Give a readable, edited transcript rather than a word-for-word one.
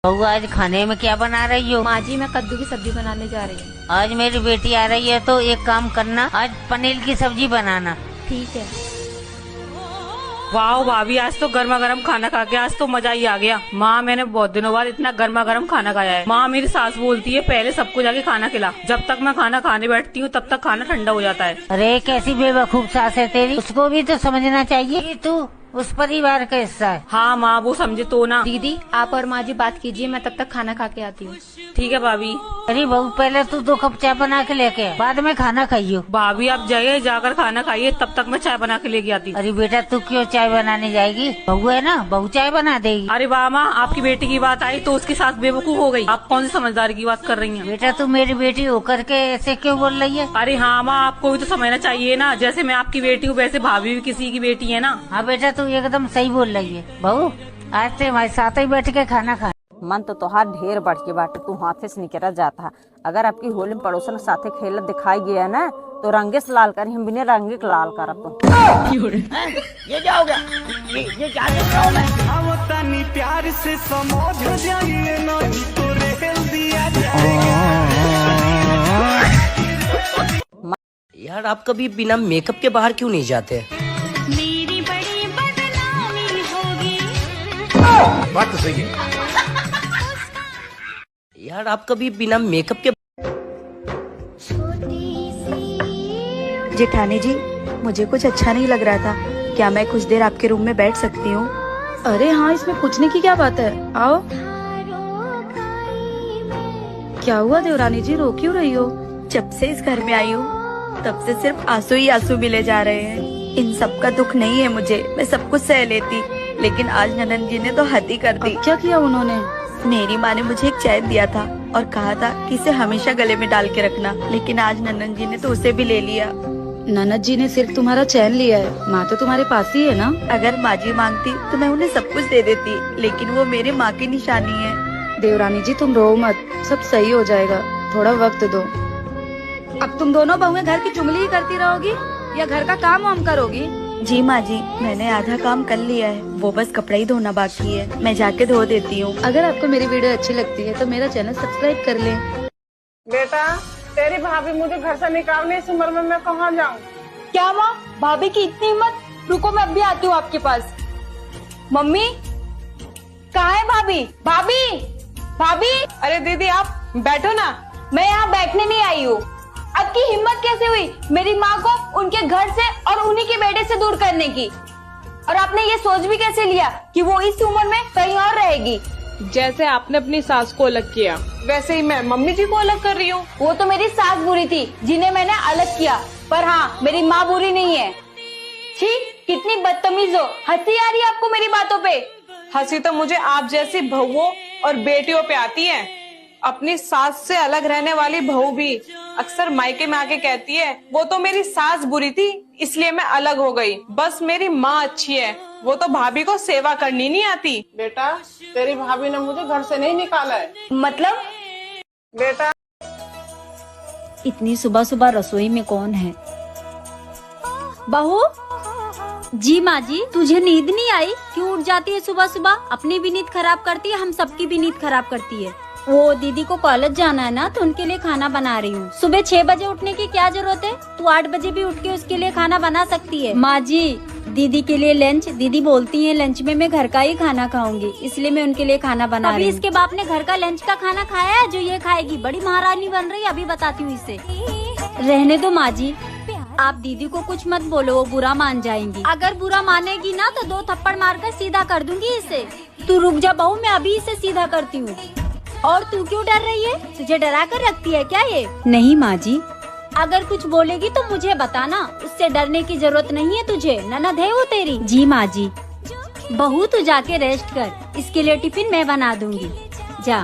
बहू आज खाने में क्या बना रही हो? माँ जी मैं कद्दू की सब्जी बनाने जा रही हूँ। आज मेरी बेटी आ रही है तो एक काम करना, आज पनीर की सब्जी बनाना। ठीक है। वाह भाभी, आज तो गर्मा गर्म खाना खा के आज तो मजा ही आ गया। माँ मैंने बहुत दिनों बाद इतना गर्मा गर्म खाना खाया है। माँ मेरी सास बोलती है पहले सबको जाके खाना खिला, जब तक मैं खाना खाने बैठती हूँ तब तक खाना ठंडा हो जाता है। अरे कैसी बेवकूफ सास है तेरी, उसको भी तो समझना चाहिए कि तू उस परिवार का हिस्सा है। हाँ माँ, वो समझे तो ना। दीदी आप और माँ जी बात कीजिए, मैं तब तक खाना खा के आती हूँ। ठीक है भाभी। अरे बहू पहले तू 2 कप चाय बना के लेके आ, बाद में खाना खाइयो। भाभी आप जाइए, जाकर खाना खाइए, तब तक मैं चाय बना के लेके आती हूँ। अरे बेटा तू क्यों चाय बनाने जाएगी? बहू है ना, बहू चाय बना देगी। अरे वाह माँ, आपकी बेटी की बात आई तो उसके साथ बेवकूफ हो गई। आप कौन सी समझदारी की बात कर रही हैं? बेटा तू मेरी बेटी होकर के ऐसे क्यों बोल रही है? अरे हाँ माँ, आपको भी तो समझना चाहिए ना, जैसे मैं आपकी बेटी हूँ वैसे भाभी भी किसी की बेटी है ना। हाँ बेटा तू एकदम सही बोल रही है। बहू आज से हमारे साथ ही बैठ के खाना खा। मन तो तोहार ढेर बढ़ के बाटे, तू हाथे से निकल जाता। अगर आपकी होली में पड़ोसन साथे खेल दिखाई गया ना तो रंगे से लाल कर, हम बिना रंगे के लाल करब। ये क्या हो गया? ये क्या देख रहा हूँ मैं? तनी प्यार से समझ जाइए, नहीं तो रेल दिया जाएगा। यार आप कभी बिना मेकअप के बाहर क्यों नहीं जाते? मेरी बड़ी बदनामी होगी। बात तो सही है। यार आप कभी बिना मेकअप के जेठानी जी, मुझे कुछ अच्छा नहीं लग रहा था, क्या मैं कुछ देर आपके रूम में बैठ सकती हूँ? अरे हाँ, इसमें पूछने की क्या बात है, आओ। क्या हुआ देवरानी जी, रो क्यों रही हो? जब से इस घर में आई हूँ तब से सिर्फ आंसू ही आंसू मिले जा रहे हैं। इन सब का दुख नहीं है मुझे, मैं सब कुछ सह लेती, लेकिन आज ननन जी ने तो हद ही कर दी। क्या किया उन्होंने? मेरी माँ ने मुझे एक चैन दिया था और कहा था कि इसे हमेशा गले में डाल के रखना, लेकिन आज ननन जी ने तो उसे भी ले लिया। ननद जी ने सिर्फ तुम्हारा चैन लिया है, माँ तो तुम्हारे पास ही है ना। अगर माँ जी मांगती तो मैं उन्हें सब कुछ दे देती, लेकिन वो मेरे माँ की निशानी है। देवरानी जी तुम रो मत, सब सही हो जाएगा, थोड़ा वक्त दो। अब तुम दोनों बहुएं घर की चुगली ही करती रहोगी या घर का काम वाम करोगी? जी माँ जी, मैंने आधा काम कर लिया है, वो बस कपड़ा ही धोना बाकी है, मैं जाके धो देती हूँ। अगर आपको मेरी वीडियो अच्छी लगती है तो मेरा चैनल सब्सक्राइब कर लें। बेटा तेरी भाभी मुझे घर से निकालने इस उम्र में मैं कहाँ जाऊँ? क्या माँ, भाभी की इतनी हिम्मत? रुको मैं अभी आती हूँ आपके पास। मम्मी कहाँ है भाभी? भाभी भाभी। अरे दीदी आप बैठो ना। मैं यहाँ बैठने नहीं आई हूँ। आपकी हिम्मत कैसे हुई मेरी माँ को उनके घर से और उन्हीं के बेटे से दूर करने की? और आपने ये सोच भी कैसे लिया कि वो इस उम्र में कहीं और रहेगी? जैसे आपने अपनी सास को अलग किया वैसे ही मैं मम्मी जी को अलग कर रही हूँ। वो तो मेरी सास बुरी थी जिन्हें मैंने अलग किया, पर हाँ मेरी माँ बुरी नहीं है। छी, कितनी बदतमीज हो, हंसी आ रही है आपको मेरी बातों पे? हंसी तो मुझे आप जैसी बहुओं और बेटियों पे आती है। अपनी सास से अलग रहने वाली बहू भी अक्सर मायके में आके कहती है वो तो मेरी सास बुरी थी इसलिए मैं अलग हो गई, बस मेरी माँ अच्छी है, वो तो भाभी को सेवा करनी नहीं आती। बेटा तेरी भाभी ने मुझे घर से नहीं निकाला है। मतलब? बेटा इतनी सुबह सुबह रसोई में कौन है? बहू जी। माँ जी तुझे नींद नहीं आई? क्यों उठ जाती है सुबह सुबह? अपनी भी नींद खराब करती है, हम सबकी भी नींद खराब करती है। वो दीदी को कॉलेज जाना है ना, तो उनके लिए खाना बना रही हूँ। सुबह 6 बजे उठने की क्या जरूरत है? तू 8 बजे भी उठ के उसके लिए खाना बना सकती है। माँ जी दीदी के लिए लंच, दीदी बोलती है लंच में मैं घर का ही खाना खाऊंगी, इसलिए मैं उनके लिए खाना बना रही हूँ। अभी इसके बाप ने घर का लंच का खाना खाया है जो ये खाएगी? बड़ी महारानी बन रही है, अभी बताती हूँ इसे। रहने दो माँ जी, आप दीदी को कुछ मत बोलो, वो बुरा मान जाएंगी। अगर बुरा मानेगी ना तो 2 थप्पड़ मारकर सीधा कर दूंगी इसे। तू रुक जा बहू, मैं अभी इसे सीधा करती हूँ। और तू क्यों डर रही है? तुझे डरा कर रखती है क्या ये? नहीं माँ जी। अगर कुछ बोलेगी तो मुझे बताना, उससे डरने की जरूरत नहीं है तुझे, ननद है वो तेरी। जी माँ जी। बहू तू जाके रेस्ट कर, इसके लिए टिफिन मैं बना दूंगी, जा।